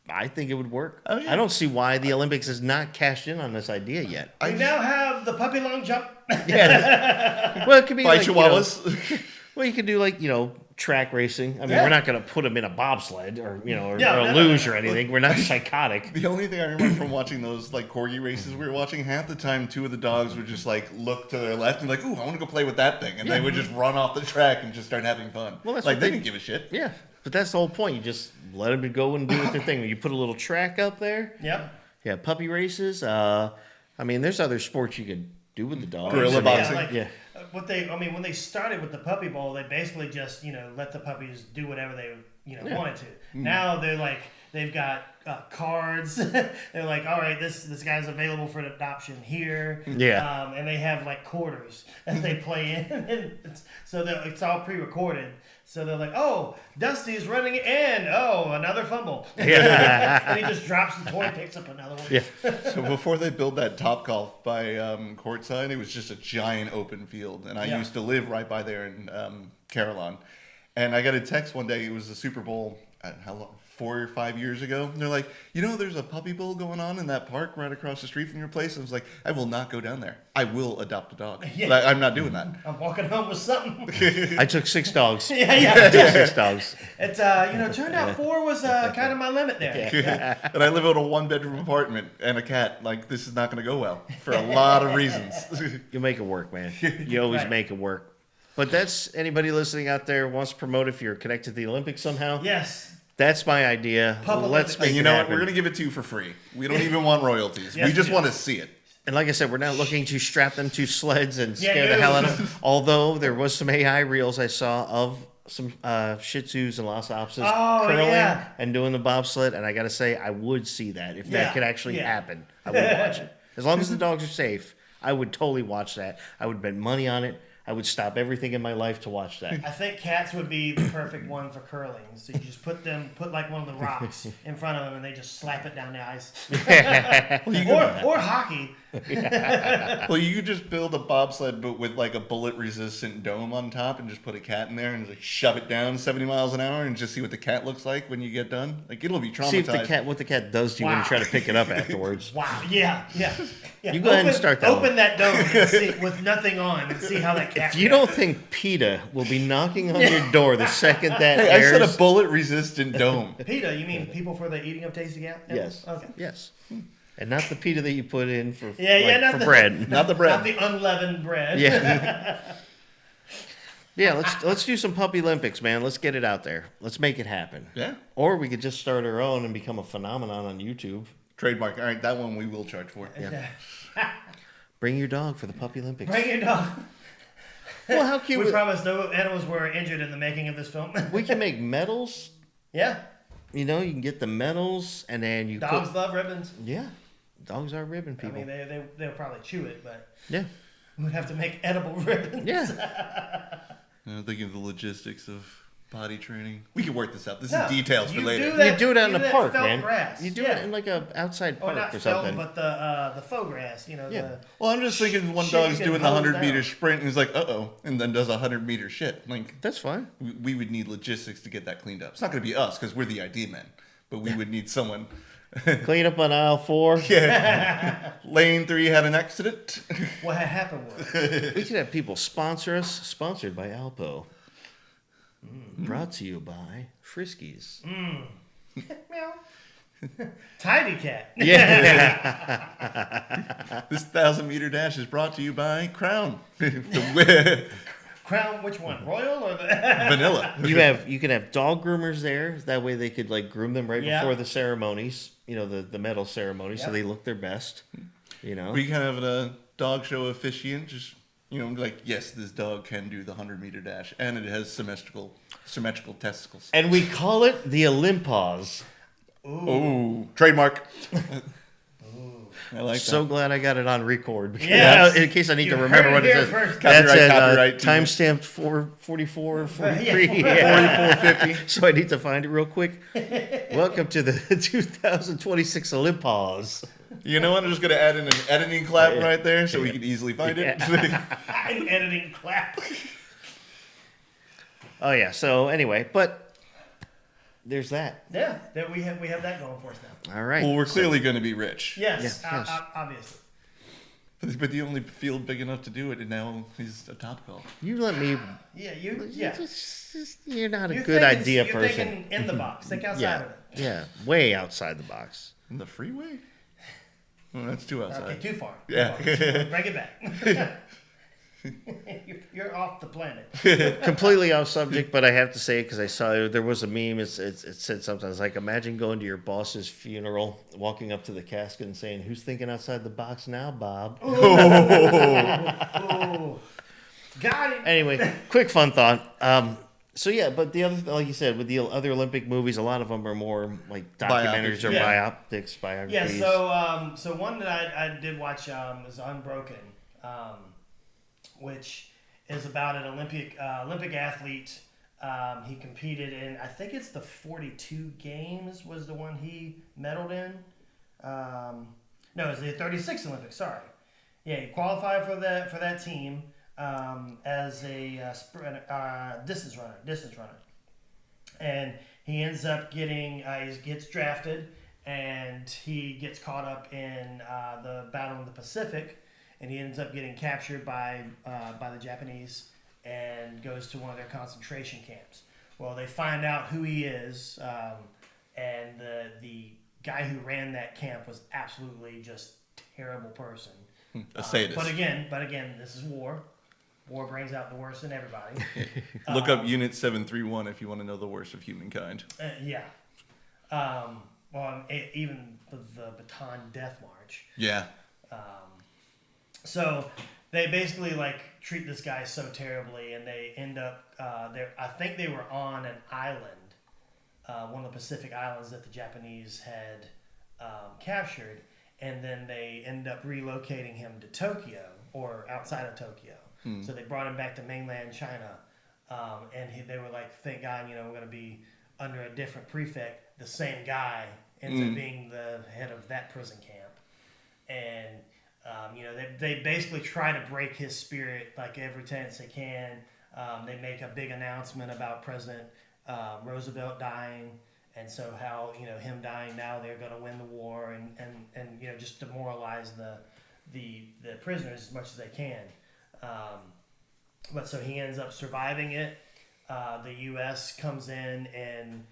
I think it would work. Oh, yeah. I don't see why the Olympics has not cashed in on this idea yet. We now have the puppy long jump. Yeah, well, it could be By like, chihuahuas. well, you could do like track racing. I mean, Yeah. we're not going to put them in a bobsled or or No, a no, luge no. or anything. We're not psychotic. The only thing I remember from watching those like corgi races we were watching, half the time two of the dogs would just like look to their left and like, ooh, I want to go play with that thing, and they would just run off the track and just start having fun. Well, that's like what they they- didn't give a shit. Yeah, but that's the whole point. You just let them go and do their thing. You put a little track up there. Yep. Yeah, puppy races. I mean, there's other sports you could do with the dogs. Gorilla I mean, boxing. like, Yeah. when they started with the puppy bowl, they basically just let the puppies do whatever they wanted to. Now they're like they've got cards. They're like, all right, this guy's available for adoption here. Yeah. and they have like quarters that they play in, and it's all pre-recorded. So they're like, oh, Dusty's running in. Oh, another fumble. Yeah. And he just drops the toy, picks up another one. Yeah. So before they built that Top Golf by courtside, it was just a giant open field, and I Yeah. used to live right by there in Carillon. And I got a text one day. It was the Super Bowl. How long? 4 or 5 years ago. And they're like, there's a puppy bowl going on in that park right across the street from your place. I was like, I will not go down there. I will adopt a dog. Yeah. Like, I'm not doing that. I'm walking home with something. I took 6 dogs. yeah. I took 6 dogs. It turned out 4 was kind of my limit there. And I live in a 1-bedroom apartment and a cat. Like, this is not going to go well for a lot of reasons. You make it work, man. You always Right. make it work. But that's anybody listening out there wants to promote if you're connected to the Olympics somehow. Yes. That's my idea. Pup Let's Olympics. make And you it know what? happen. We're going to give it to you for free. We don't even want royalties. Yes, we just we do. want to see it. And like I said, we're not looking to strap them to sleds and Yeah, scare the no. hell out of them. Although there was some AI reels I saw of some Shih Tzus and Lhasa Apsos Oh, curling yeah. and doing the bobsled. And I got to say, I would see that. If Yeah, that could actually yeah. happen, I would watch it. As long as the dogs are safe, I would totally watch that. I would bet money on it. I would stop everything in my life to watch that. I think cats would be the perfect one for curling. So you just put like one of the rocks in front of them, and they just slap it down the ice. or hockey. Well, you could just build a bobsled, but with like a bullet-resistant dome on top, and just put a cat in there and like shove it down 70 miles an hour, and just see what the cat looks like when you get done. Like it'll be traumatized. See if what the cat does to you when you Wow. try to pick it up afterwards. Wow. Yeah. You go ahead and start that Open one. that dome and see, with nothing on and see how that cat. If you don't think PETA will be knocking on your door the second that Hey, I said airs, a bullet-resistant dome. PETA, you mean people for the eating of tasty cat? yes, Okay. yes, and not the PETA that you put in for Not for the- bread. Not the bread. Not the unleavened bread. Yeah, yeah. Let's do some puppy Olympics, man. Let's get it out there. Let's make it happen. Yeah. Or we could just start our own and become a phenomenon on YouTube. Trademark. All right, that one we will charge for. Yeah. Bring your dog for the puppy Olympics. Bring it on. Well, how cute! We promise no animals were injured in the making of this film. We can make medals. Yeah. You know, you can get the medals, and then you Dogs put. love ribbons. Yeah, dogs are ribbon I people. mean, they'll probably chew it, but Yeah, we'd have to make edible ribbons. yeah. I'm thinking of the logistics of potty training. We can work this out. This No, is details for you later. do that- You do it out in the that park, felt man. grass. You do Yeah. it in like a outside Or park not or felt, something. but the faux grass. Yeah. Well, I'm just thinking one Shit, dog's you can doing the hold 100-meter down. sprint and he's like, uh-oh, and then does a 100-meter shit. Like, That's fine. we would need logistics to get that cleaned up. It's not going to be us because we're the ID men, but we would need someone. Clean up on aisle 4. Yeah. Lane 3 had an accident. What had happened was We could have people sponsor us. Sponsored by Alpo. Brought to you by Friskies. meow. Tidy cat. Yeah. This 1,000-meter dash is brought to you by Crown. The Crown, which one? Royal or the? Vanilla. You can have dog groomers there. That way they could like groom them right Yeah. before the ceremonies. You know, the medal ceremony, so Yep. they look their best. You know. We kind of have a dog show officiant, just like yes, this dog can do the 100-meter dash, and it has symmetrical testicles. And we call it the Olympos. Ooh, trademark. I like So that. glad I got it on record. Because Yes. in case I need You to remember heard what it it here says. first. That's Copyright, at copyright. timestamped 444, 43. Yeah. 4450. So I need to find it real quick. Welcome to the 2026 Olympos. You know what? I'm just gonna add in an editing clap right there, so we can easily find it. An editing clap. Oh yeah. So anyway, but there's that. Yeah, that we have that going for us now. All right. Well, we're clearly going to be rich. Yes, Yes. obviously. But the only field big enough to do it, and now he's a top golf. You let me. Yeah, yeah. You're not a You're good thinking- idea you're person. Thinking in the box. Think outside Yeah. of it. Yeah. Way outside the box. In the freeway? Oh, that's too outside. Okay, too far. Yeah. Too far. Bring it back. You're off the planet. Completely off subject, but I have to say it because I saw there was a meme. It said something. It's like, imagine going to your boss's funeral, walking up to the casket and saying, "Who's thinking outside the box now, Bob?" Oh, got it. Anyway, quick fun thought. So yeah, but the other, like you said, with the other Olympic movies, a lot of them are more like documentaries or Yeah. biopics, Yeah, biographies. so one that I did watch is Unbroken, which is about an Olympic athlete. He competed in, I think it's the 42 games was the one he medaled in. No, it was the 36 Olympics. Sorry, yeah, he qualified for that team as a distance runner, and he ends up getting he gets drafted, and he gets caught up in the Battle of the Pacific, and he ends up getting captured by the Japanese and goes to one of their concentration camps. Well, they find out who he is, and the guy who ran that camp was absolutely just terrible person. A sadist. But again, this is war. War brings out the worst in everybody. Look up Unit 731 if you want to know the worst of humankind. Yeah. Even the Bataan Death March. Yeah. So they basically like treat this guy so terribly, and they end up I think they were on an island, one of the Pacific islands that the Japanese had captured, and then they end up relocating him to Tokyo or outside of Tokyo. So they brought him back to mainland China, and they were like, "Thank God, we're going to be under a different prefect." The same guy ends up being the head of that prison camp, and they basically try to break his spirit like every chance they can. They make a big announcement about President Roosevelt dying, and so how him dying now they're going to win the war, and just demoralize the prisoners as much as they can. But so he ends up surviving it. The U.S. comes in and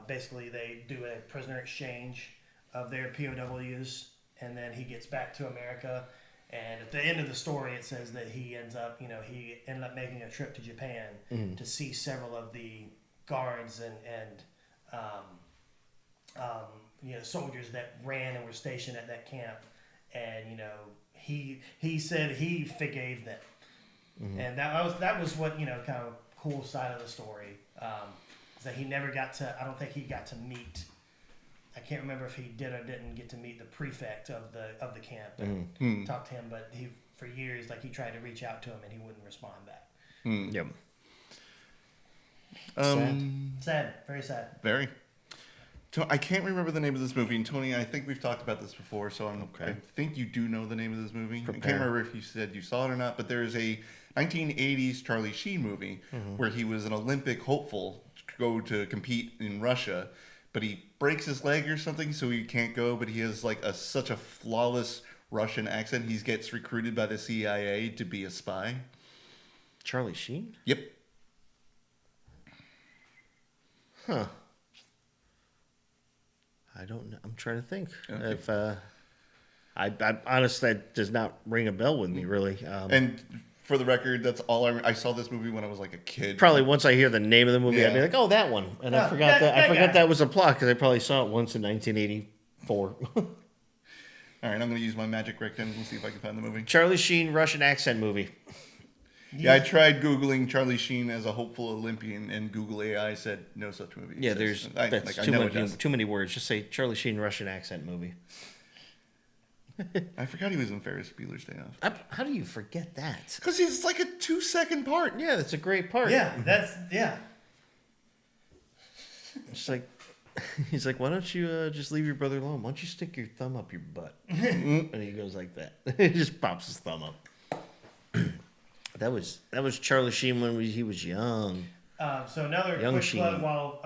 basically they do a prisoner exchange of their POWs, and then he gets back to America. And at the end of the story, it says that he ends up, he ended up making a trip to Japan to see several of the guards and soldiers that ran and were stationed at that camp. And he said he forgave them, and that was what kind of cool side of the story. Is that he never got to. I don't think he got to meet. I can't remember if he did or didn't get to meet the prefect of the camp and talk to him. But he for years he tried to reach out to him and he wouldn't respond back. Yep. Sad, very sad. Very. I can't remember the name of this movie, and Tony, I think we've talked about this before, so I think you do know the name of this movie. I can't remember if you said you saw it or not, but there is a 1980s Charlie Sheen movie where he was an Olympic hopeful to go to compete in Russia, but he breaks his leg or something, so he can't go, but he has such a flawless Russian accent, he gets recruited by the CIA to be a spy. Charlie Sheen? Yep. Huh. I don't know. I'm trying to think. Okay. If I honestly, that does not ring a bell with me, really. And for the record, that's all I saw this movie when I was like a kid. Probably once I hear the name of the movie, I'd be Yeah. like, "Oh, that one," and I Oh, forgot that I forgot guy. that was a plot because I probably saw it once in 1984. All right, I'm going to use my magic rectangle and see if I can find the movie. Charlie Sheen Russian accent movie. Yeah, I tried Googling Charlie Sheen as a hopeful Olympian, and Google AI said no such movie Yeah, exists. there's that's too know many it does. too many words. Just say Charlie Sheen Russian accent movie. I forgot he was in Ferris Bueller's Day Off. How do you forget that? Because it's like a 2-second part. Yeah, that's a great part. Yeah, yeah. It's like he's like, "Why don't you just leave your brother alone? Why don't you stick your thumb up your butt?" And he goes like that. He just pops his thumb up. That was Charlie Sheen when he was young. So another Young quick Sheen. plug while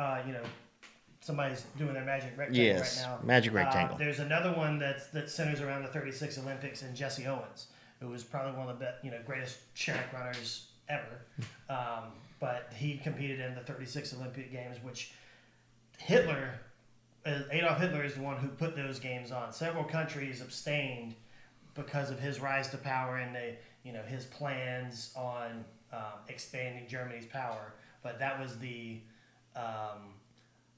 somebody's doing their magic rectangle Yes, right now. magic rectangle. There's another one that centers around the 36 Olympics and Jesse Owens, who was probably one of the greatest track runners ever. But he competed in the 36 Olympic Games, which Adolf Hitler is the one who put those games on. Several countries abstained because of his rise to power and his plans on expanding Germany's power. But that was the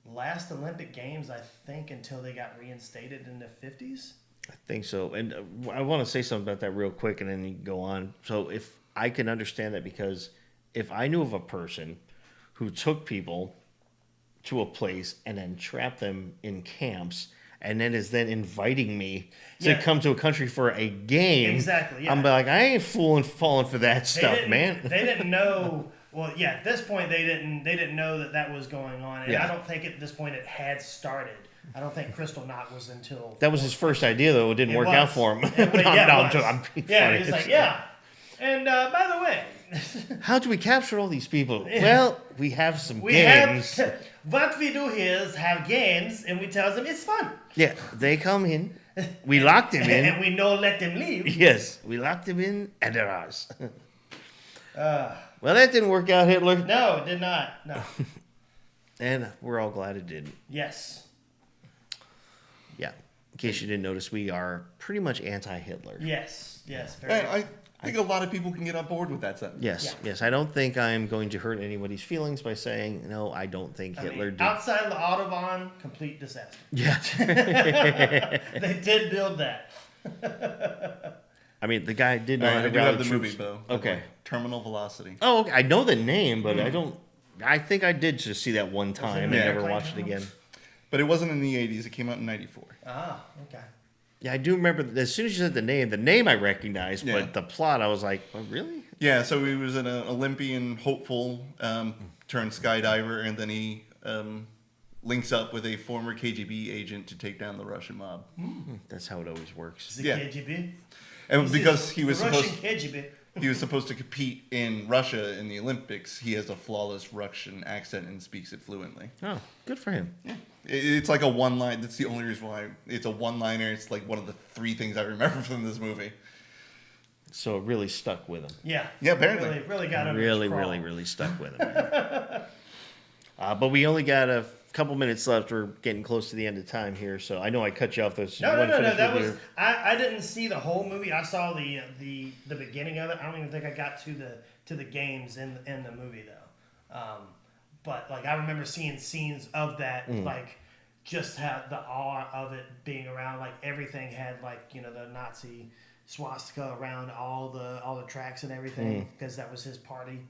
last Olympic Games, I think, until they got reinstated in the 50s. I think so. And I want to say something about that real quick, and then you can go on. So if I can understand that, because if I knew of a person who took people to a place and then trapped them in camps, and then is then inviting me to Yeah. come to a country for a game, Exactly, yeah. I'm like, I ain't falling for that They stuff, didn't- man. They didn't know. Well, yeah. At this point, they didn't know that was going on, and Yeah. I don't think at this point it had started. I don't think Crystal Knot was until That was his first idea, though. It didn't It work was. out for him. It- No, yeah, it no, was. I'm being Yeah, funny. he's like, yeah. And by the way, How do we capture all these people? Well, we have some we games. have what we do here is have games, and we tell them it's fun, Yeah, they come in. We locked him in. and we don't let them leave. Yes, we locked him in, and they're ours. Well, that didn't work out, Hitler. No, it did not. No. And we're all glad it didn't. Yes. Yeah. In case you didn't notice, we are pretty much anti-Hitler. Yes. Yes. Very I think a lot of people can get on board with that sentence. Yes, Yeah. yes. I don't think I'm going to hurt anybody's feelings by saying, no, I don't think I Hitler mean, did. outside of the Autobahn, complete disaster. Yeah. They did build that. I mean, the guy did know All how right, to I do rally have the troops. movie, though. Okay. Terminal Velocity. Oh, okay. I know the name, but I don't. I think I did just see that one time and Yeah. never watched it again. But it wasn't in the 80s. It came out in 94. Ah, okay. Yeah, I do remember. As soon as you said the name I recognized, Yeah. but the plot, I was like, oh, really? Yeah, so he was an Olympian hopeful turned skydiver, and then he links up with a former KGB agent to take down the Russian mob. That's how it always works. The Yeah. KGB. And This because is he was the supposed Russian KGB. to compete in Russia in the Olympics, he has a flawless Russian accent and speaks it fluently. Oh, good for him. It's like a one line. That's the only reason why it's a one-liner. It's like one of the 3 things I remember from this movie. So it really stuck with him. Yeah. Yeah, apparently. Really got under Really, his crawl. really, really stuck with him. But we only got a couple minutes left. We're getting close to the end of time here, so I know I cut you off. This No. That was I didn't see the whole movie. I saw the beginning of it. I don't even think I got to the games in the movie though. But like I remember seeing scenes of that, like just how the awe of it being around. Like everything had like the Nazi swastika around all the tracks and everything because that was his party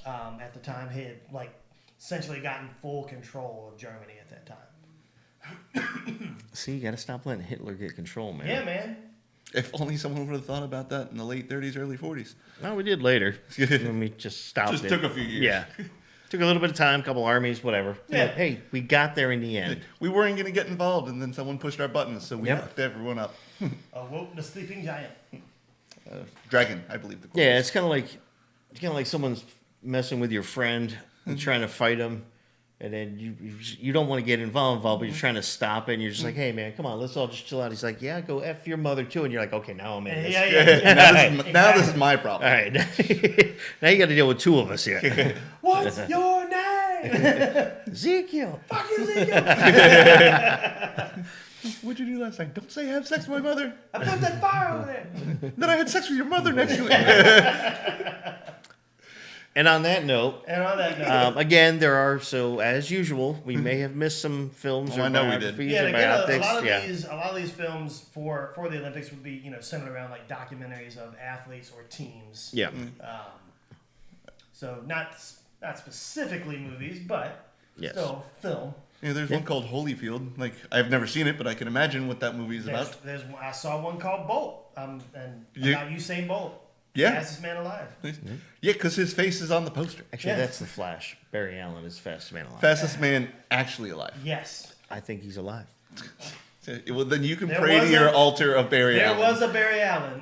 at the time. He had like essentially gotten full control of Germany at that time. See, you got to stop letting Hitler get control, man. Yeah, man. If only someone would have thought about that in the late 30s, early 40s. No, we did later. When we just stopped Just it. took a few years. Yeah. Took a little bit of time, couple armies, whatever. Yeah. But, hey, we got there in the end. We weren't going to get involved, and then someone pushed our buttons, so we Yep. fucked everyone up. Awoke the sleeping giant. Dragon, I believe the quote Yeah, is. it's kind of like someone's messing with your friend and trying to fight him, and then you don't want to get involved, but you're trying to stop it, and you're just like, hey man, come on, let's all just chill out. He's like, yeah, go F your mother too, and you're like, okay, now I'm in this. Yeah. Now this is my problem. All right, now you got to deal with 2 of us here. What's your name? Ezekiel. Fuck you, Ezekiel. What'd you do last night? Don't say have sex with my mother. I put that fire over there. Then I had sex with your mother next to it. And on that note, And on that note, again, there are, so as usual, we may have missed some films Oh, or I know we did. biographies yeah, or and again, a biopics. lot of Yeah. these films for the Olympics would be centered around like documentaries of athletes or teams. Yeah. So not specifically movies, but Yes. still film. Yeah, there's one called Holyfield. Like, I've never seen it, but I can imagine what that movie is about. I saw one called Bolt, and about Usain Bolt, Yeah. fastest man alive. Yeah, because his face is on the poster. Actually, Yeah. that's the Flash. Barry Allen is fastest man alive. Fastest man actually alive. Yes, I think he's alive. Well, then you can There pray to was your a- altar of Barry there Allen. was a Barry Allen.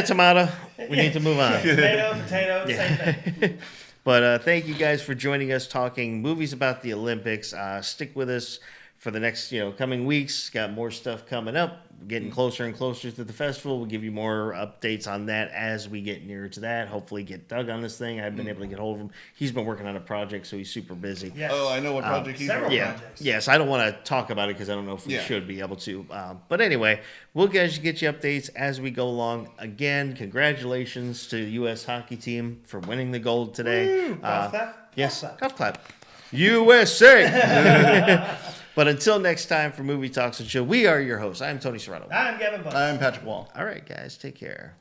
Tomato. We need to move on. Potato, same thing. But thank you guys for joining us talking movies about the Olympics. Stick with us for the next coming weeks. Got more stuff coming up. Getting closer and closer to the festival. We'll give you more updates on that as we get nearer to that. Hopefully get Doug on this thing. I've been able to get hold of him. He's been working on a project, so he's super busy. Yes. Oh, I know what project he's several on. Yeah. projects. Yes, I don't want to talk about it because I don't know if we Yeah. should be able to. But anyway, we'll get you updates as we go along. Again, congratulations to the U.S. hockey team for winning the gold today. Golf clap? Yes, Golf clap. golf clap. USA. But until next time for Movie Talks and Chill, we are your hosts. I'm Tony Serrato. I'm Gavin Buck. I'm Patrick Wall. All right, guys, take care.